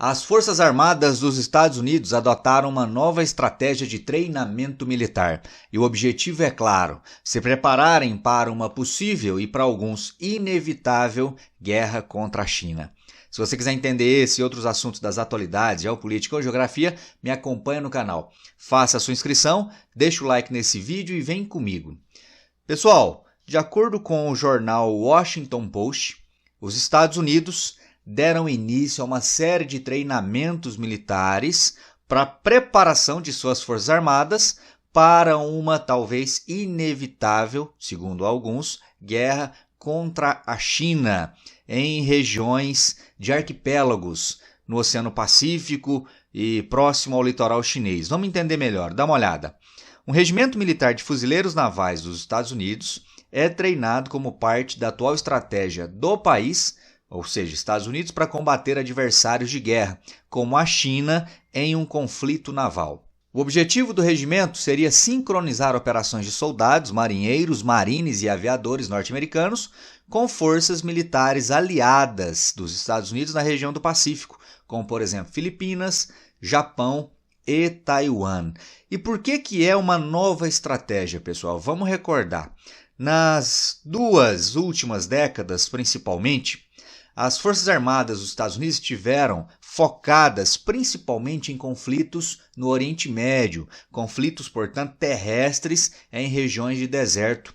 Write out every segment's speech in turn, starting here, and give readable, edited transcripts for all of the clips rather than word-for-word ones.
As Forças Armadas dos Estados Unidos adotaram uma nova estratégia de treinamento militar e o objetivo é claro: se prepararem para uma possível e para alguns inevitável guerra contra a China. Se você quiser entender esse e outros assuntos das atualidades, geopolítica ou geografia, me acompanha no canal. Faça a sua inscrição, deixa o like nesse vídeo e vem comigo. Pessoal, de acordo com o jornal Washington Post, os Estados Unidos deram início a uma série de treinamentos militares para a preparação de suas forças armadas para uma talvez inevitável, segundo alguns, guerra contra a China em regiões de arquipélagos no Oceano Pacífico e próximo ao litoral chinês. Vamos entender melhor, dá uma olhada. Um regimento militar de fuzileiros navais dos Estados Unidos é treinado como parte da atual estratégia do país, ou seja, Estados Unidos, para combater adversários de guerra, como a China, em um conflito naval. O objetivo do regimento seria sincronizar operações de soldados, marinheiros, marines e aviadores norte-americanos com forças militares aliadas dos Estados Unidos na região do Pacífico, como, por exemplo, Filipinas, Japão e Taiwan. E por que é uma nova estratégia, pessoal? Vamos recordar. Nas duas últimas décadas, principalmente, as Forças Armadas dos Estados Unidos estiveram focadas principalmente em conflitos no Oriente Médio, conflitos, portanto, terrestres em regiões de deserto.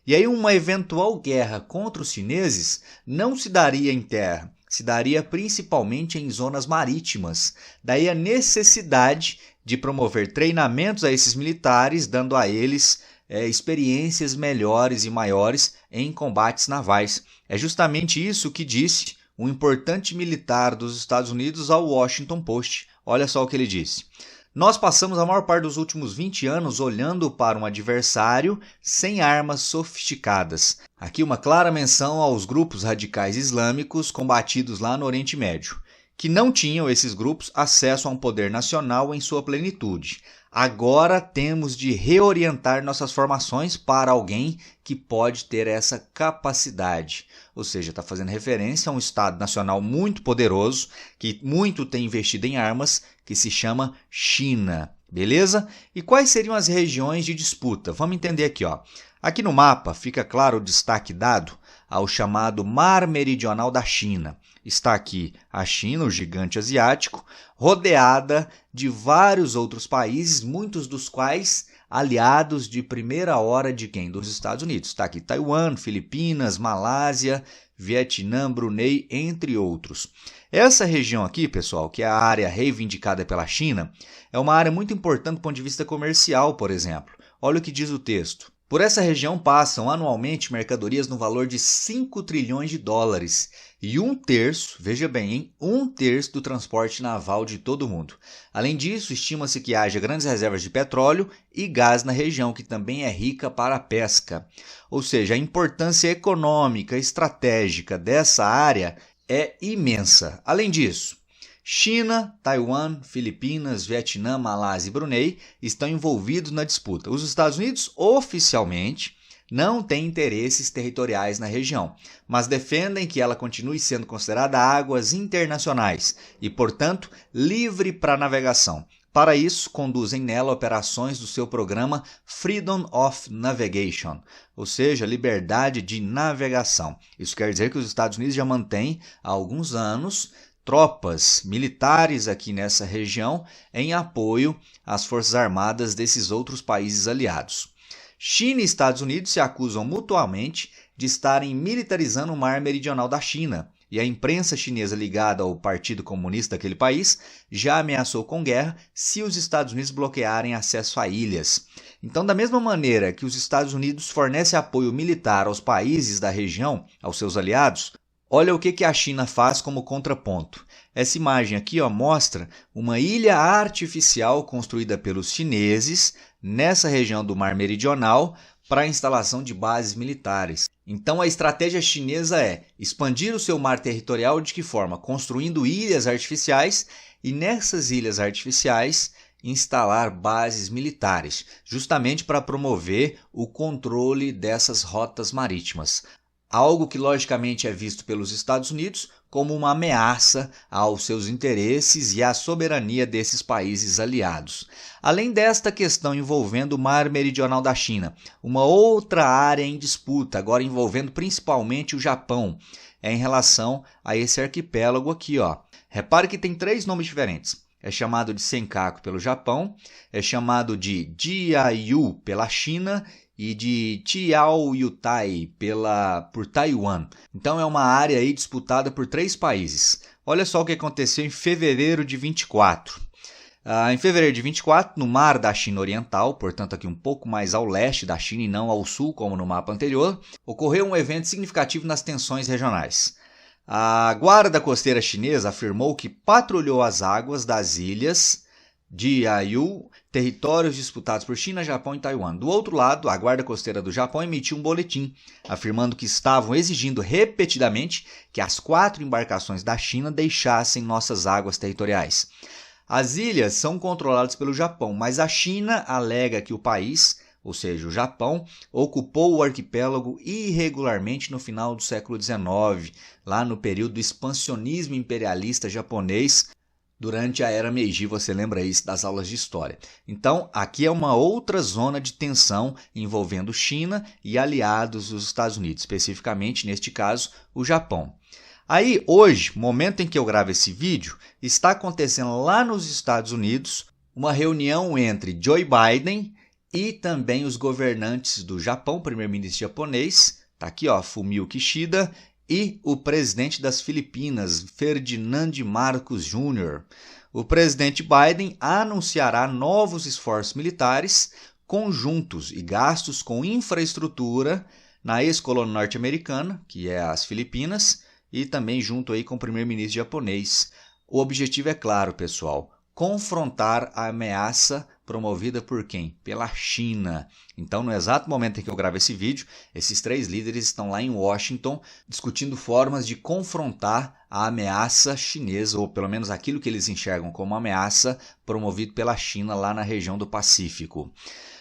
E aí uma eventual guerra contra os chineses não se daria em terra, se daria principalmente em zonas marítimas. Daí a necessidade de promover treinamentos a esses militares, dando a eles experiências melhores e maiores em combates navais. É justamente isso que disse um importante militar dos Estados Unidos ao Washington Post. Olha só o que ele disse. Nós passamos a maior parte dos últimos 20 anos olhando para um adversário sem armas sofisticadas. Aqui uma clara menção aos grupos radicais islâmicos combatidos lá no Oriente Médio, que não tinham esses grupos acesso a um poder nacional em sua plenitude. Agora temos de reorientar nossas formações para alguém que pode ter essa capacidade. Ou seja, está fazendo referência a um Estado nacional muito poderoso, que muito tem investido em armas, que se chama China. Beleza? E quais seriam as regiões de disputa? Vamos entender aqui, ó. Aqui no mapa fica claro o destaque dado ao chamado Mar Meridional da China. Está aqui a China, o gigante asiático, rodeada de vários outros países, muitos dos quais aliados de primeira hora de quem? Dos Estados Unidos. Está aqui Taiwan, Filipinas, Malásia, Vietnã, Brunei, entre outros. Essa região aqui, pessoal, que é a área reivindicada pela China, é uma área muito importante do ponto de vista comercial, por exemplo. Olha o que diz o texto. Por essa região passam anualmente mercadorias no valor de 5 trilhões de dólares e 1/3, veja bem, hein? 1/3 do transporte naval de todo o mundo. Além disso, estima-se que haja grandes reservas de petróleo e gás na região, que também é rica para a pesca. Ou seja, a importância econômica, estratégica dessa área é imensa. Além disso, China, Taiwan, Filipinas, Vietnã, Malásia e Brunei estão envolvidos na disputa. Os Estados Unidos, oficialmente, não têm interesses territoriais na região, mas defendem que ela continue sendo considerada águas internacionais e, portanto, livre para navegação. Para isso, conduzem nela operações do seu programa Freedom of Navigation, ou seja, liberdade de navegação. Isso quer dizer que os Estados Unidos já mantêm há alguns anos tropas militares aqui nessa região em apoio às forças armadas desses outros países aliados. China e Estados Unidos se acusam mutuamente de estarem militarizando o mar meridional da China, e a imprensa chinesa ligada ao Partido Comunista daquele país já ameaçou com guerra se os Estados Unidos bloquearem acesso a ilhas. Então, da mesma maneira que os Estados Unidos fornecem apoio militar aos países da região, aos seus aliados, olha o que a China faz como contraponto. Essa imagem aqui mostra uma ilha artificial construída pelos chineses nessa região do Mar Meridional para a instalação de bases militares. Então a estratégia chinesa é expandir o seu mar territorial de que forma? Construindo ilhas artificiais e nessas ilhas artificiais instalar bases militares, justamente para promover o controle dessas rotas marítimas. algo que logicamente é visto pelos Estados Unidos como uma ameaça aos seus interesses e à soberania desses países aliados. Além desta questão envolvendo o Mar Meridional da China, uma outra área em disputa, agora envolvendo principalmente o Japão, é em relação a esse arquipélago aqui, ó. Repare que tem 3 nomes diferentes. É chamado de Senkaku pelo Japão, é chamado de Diaoyu pela China e de Tiaoyutai por Taiwan. Então é uma área aí disputada por 3 países. Olha só o que aconteceu em fevereiro de 24. Em fevereiro de 24, no Mar da China Oriental, portanto aqui um pouco mais ao leste da China e não ao sul, como no mapa anterior, ocorreu um evento significativo nas tensões regionais. A Guarda Costeira Chinesa afirmou que patrulhou as águas das ilhas Diaoyu, territórios disputados por China, Japão e Taiwan. Do outro lado, a Guarda Costeira do Japão emitiu um boletim, afirmando que estavam exigindo repetidamente que as 4 embarcações da China deixassem nossas águas territoriais. As ilhas são controladas pelo Japão, mas a China alega que o país, ou seja, o Japão, ocupou o arquipélago irregularmente no final do século XIX, lá no período do expansionismo imperialista japonês, durante a Era Meiji, você lembra isso das aulas de história. Então, aqui é uma outra zona de tensão envolvendo China e aliados dos Estados Unidos, especificamente, neste caso, o Japão. Aí, hoje, momento em que eu gravo esse vídeo, está acontecendo lá nos Estados Unidos uma reunião entre Joe Biden e também os governantes do Japão, primeiro-ministro japonês, tá aqui, ó, Fumio Kishida, e o presidente das Filipinas, Ferdinand Marcos Jr. O presidente Biden anunciará novos esforços militares conjuntos e gastos com infraestrutura na ex-colônia norte-americana, que é as Filipinas, e também junto aí com o primeiro-ministro japonês. O objetivo é claro, pessoal, confrontar a ameaça promovida por quem? Pela China. Então, no exato momento em que eu gravo esse vídeo, esses 3 líderes estão lá em Washington discutindo formas de confrontar a ameaça chinesa, ou pelo menos aquilo que eles enxergam como ameaça promovido pela China lá na região do Pacífico.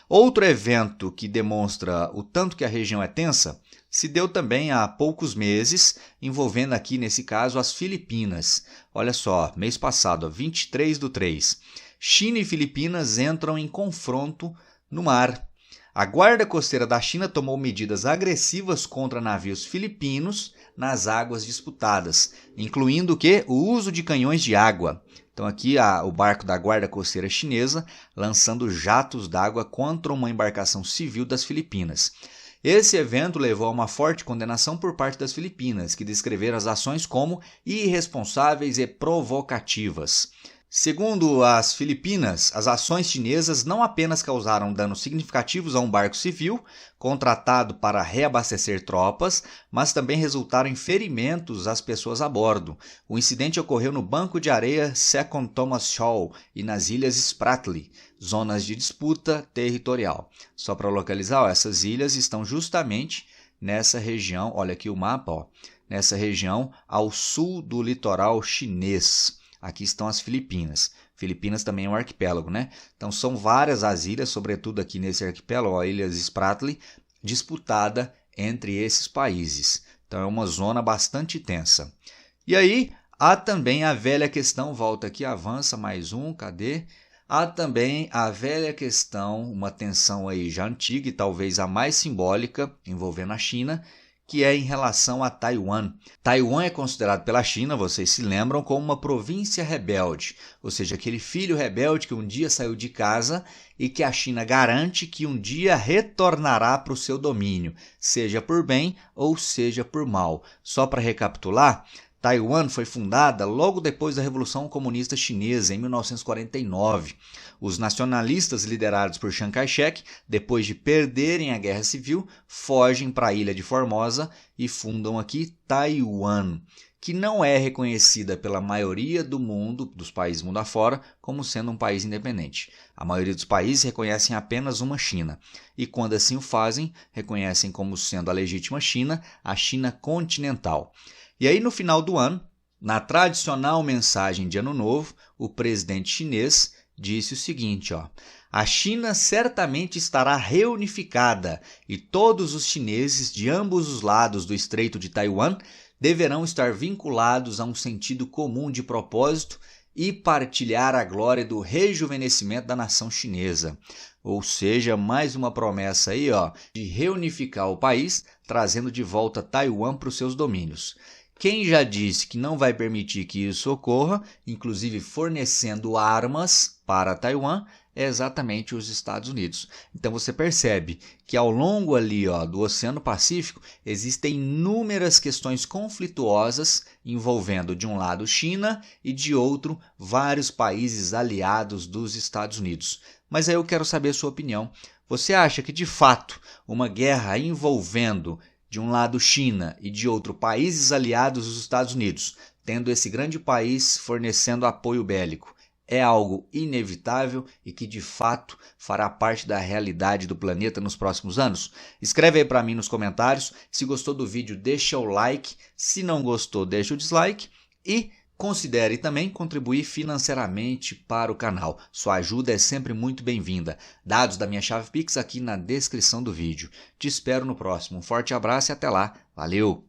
Outro evento que demonstra o tanto que a região é tensa se deu também há poucos meses, envolvendo aqui, nesse caso, as Filipinas. Olha só, mês passado, 23/3, China e Filipinas entram em confronto no mar. A Guarda Costeira da China tomou medidas agressivas contra navios filipinos nas águas disputadas, incluindo o uso de canhões de água. Então aqui o barco da Guarda Costeira Chinesa lançando jatos d'água contra uma embarcação civil das Filipinas. Esse evento levou a uma forte condenação por parte das Filipinas, que descreveram as ações como irresponsáveis e provocativas. Segundo as Filipinas, as ações chinesas não apenas causaram danos significativos a um barco civil contratado para reabastecer tropas, mas também resultaram em ferimentos às pessoas a bordo. O incidente ocorreu no Banco de Areia Second Thomas Shoal e nas Ilhas Spratly, zonas de disputa territorial. Só para localizar, essas ilhas estão justamente nessa região, olha aqui o mapa, ó, nessa região ao sul do litoral chinês. Aqui estão as Filipinas. Filipinas também é um arquipélago, né? Então são várias as ilhas, sobretudo aqui nesse arquipélago, a Ilhas Spratly, disputada entre esses países. Então é uma zona bastante tensa. E aí há também a velha questão, volta aqui, avança mais um, cadê? Há também a velha questão, uma tensão aí já antiga e talvez a mais simbólica envolvendo a China, que é em relação a Taiwan. Taiwan é considerado pela China, vocês se lembram, como uma província rebelde, ou seja, aquele filho rebelde que um dia saiu de casa e que a China garante que um dia retornará para o seu domínio, seja por bem ou seja por mal. Só para recapitular, Taiwan foi fundada logo depois da Revolução Comunista Chinesa, em 1949. Os nacionalistas liderados por Chiang Kai-shek, depois de perderem a Guerra Civil, fogem para a Ilha de Formosa e fundam aqui Taiwan, que não é reconhecida pela maioria do mundo, dos países mundo afora, como sendo um país independente. A maioria dos países reconhecem apenas uma China, e quando assim o fazem, reconhecem como sendo a legítima China, a China continental. E aí, no final do ano, na tradicional mensagem de Ano Novo, o presidente chinês disse o seguinte, ó: a China certamente estará reunificada e todos os chineses de ambos os lados do Estreito de Taiwan deverão estar vinculados a um sentido comum de propósito e partilhar a glória do rejuvenescimento da nação chinesa. Ou seja, mais uma promessa aí, ó, de reunificar o país, trazendo de volta Taiwan para os seus domínios. Quem já disse que não vai permitir que isso ocorra, inclusive fornecendo armas para Taiwan, é exatamente os Estados Unidos. Então você percebe que ao longo ali, ó, do Oceano Pacífico existem inúmeras questões conflituosas envolvendo de um lado China e de outro vários países aliados dos Estados Unidos. Mas aí eu quero saber a sua opinião. Você acha que de fato uma guerra envolvendo de um lado China e de outro países aliados dos Estados Unidos, tendo esse grande país fornecendo apoio bélico, é algo inevitável e que de fato fará parte da realidade do planeta nos próximos anos? Escreve aí para mim nos comentários. Se gostou do vídeo, deixa o like. Se não gostou, deixa o dislike. E considere também contribuir financeiramente para o canal. Sua ajuda é sempre muito bem-vinda. Dados da minha chave Pix aqui na descrição do vídeo. Te espero no próximo. Um forte abraço e até lá. Valeu!